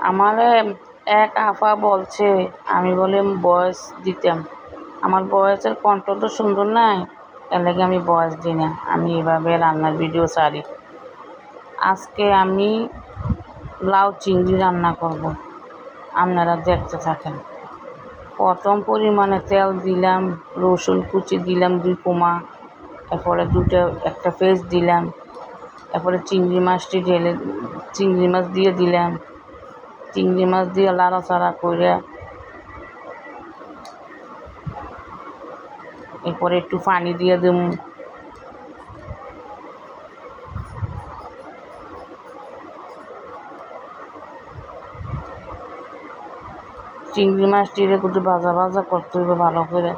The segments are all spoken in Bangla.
আমার এক আফা বলছে আমি বলে ভয়েস দিতাম। আমার ভয়েসের কণ্ঠ তো সুন্দর নাই, এর লাগে আমি ভয়েস দিই না। আমি এভাবে রান্নার ভিডিও ছাড়ি। আজকে আমি লাউ চিংড়ি রান্না করব, আপনারা দেখতে থাকেন। প্রথম পরিমাণে তেল দিলাম, রসুন কুচি দিলাম 2 কোয়া, এরপরে একটা পেঁয়াজ দিলাম, এরপরে চিংড়ি মাছ দিয়ে দিলাম। চিংড়ি মাছ দিয়ে লাড়াচাড়া করে এরপরে একটু পানি দিয়ে দেব। চিংড়ি মাছটিরে একটু ভাজা করতে হবে ভালো করে।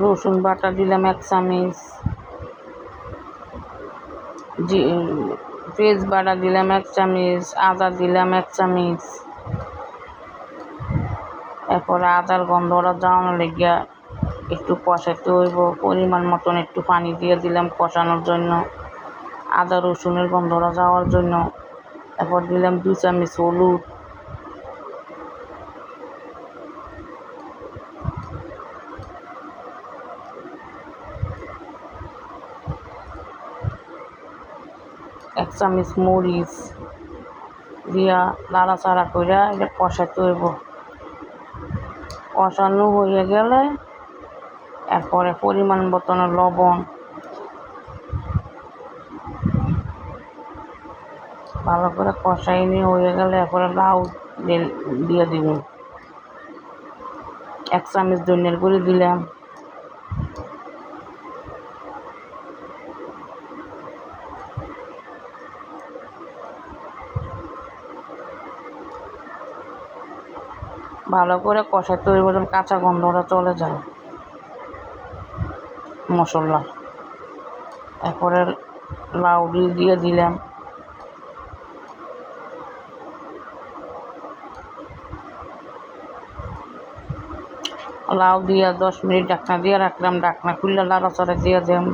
রসুন বাটা দিলাম 1 চামচ, পেঁয়াজ বাটা দিলাম 1 চামচ, আদা দিলাম 1 চামচ। এরপরে আদার গন্ধটা যাওয়ানোর লেগে একটু কষাতে হইব। পরিমাণ মতন একটু পানি দিয়ে দিলাম কষানোর জন্য, আদা রসুনের গন্ধটা যাওয়ার জন্য। এরপর দিলাম 2 চামচ হলুদ, এক চামচ মরিচ দিয়া লাড়াচাড়া করে এটা কষাতে হইব। কষানো হয়ে গেলে এরপরে পরিমাণ মতন লবণ, ভালো করে কষাই নিয়ে হয়ে গেলে এরপরে লাউ দিয়ে দিব। 1 চামচ ধনিয়ার গুঁড়ি দিলাম। ভালো করে কষাতে হইব যেন কাঁচা গন্ধটা চলে যায় মশলা। এরপরে লাউ দিয়ে দিলাম। লাউ দিয়ে 10 মিনিট ঢাকনা দিয়ে রাখলাম। ঢাকনা খুললে লাড়াচাড়া দিয়ে দিলাম।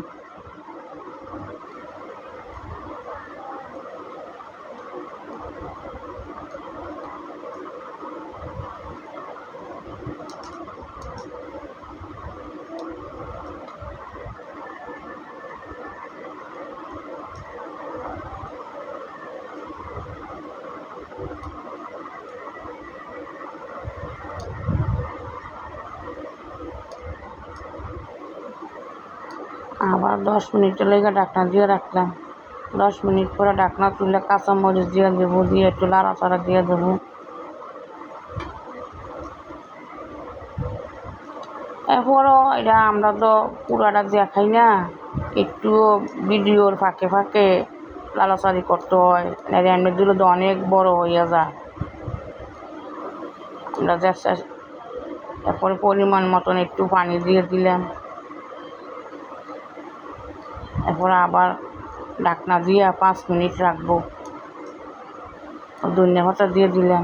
আবার 10 মিনিটের লেগে ঢাকনা দিয়ে রাখলাম। 10 মিনিট পরে ঢাকনা তুলে কাঁচামরিচ দিয়ে দেবো, দিয়ে একটু লাড়াচাড়া দিয়ে দেবো। এরপরও এটা আমরা তো পুরাটা দেখাই না, একটু ভিডিওর ফাঁকে ফাঁকে লাড়াচাড়ি করতে হয়, এমনি দিলে তো অনেক বড় হইয়া যায়। আমরা এরপরে পরিমাণ মতন একটু পানি দিয়ে দিলাম। এরপরে আবার ঢাকনা দিয়ে 5 মিনিট রাখবো। ধনিয়া পাতা দিয়ে দিলাম।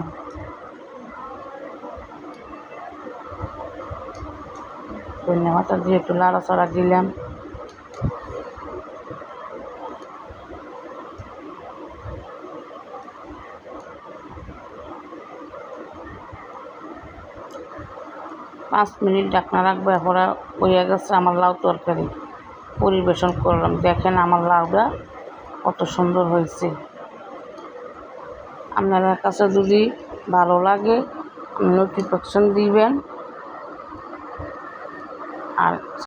ধনিয়া পাতা দিয়ে একটু লাড়াচাড়া দিলাম। পাঁচ মিনিট ঢাকনা রাখবো। এরপরে হয়ে গেছে আমার লাউ তরকারি। পরিবেশন করলাম। দেখেন আমার লাউটা কত সুন্দর হয়েছে। আপনাদের কাছে যদি ভালো লাগে নোটিফিকেশন দিবেন আর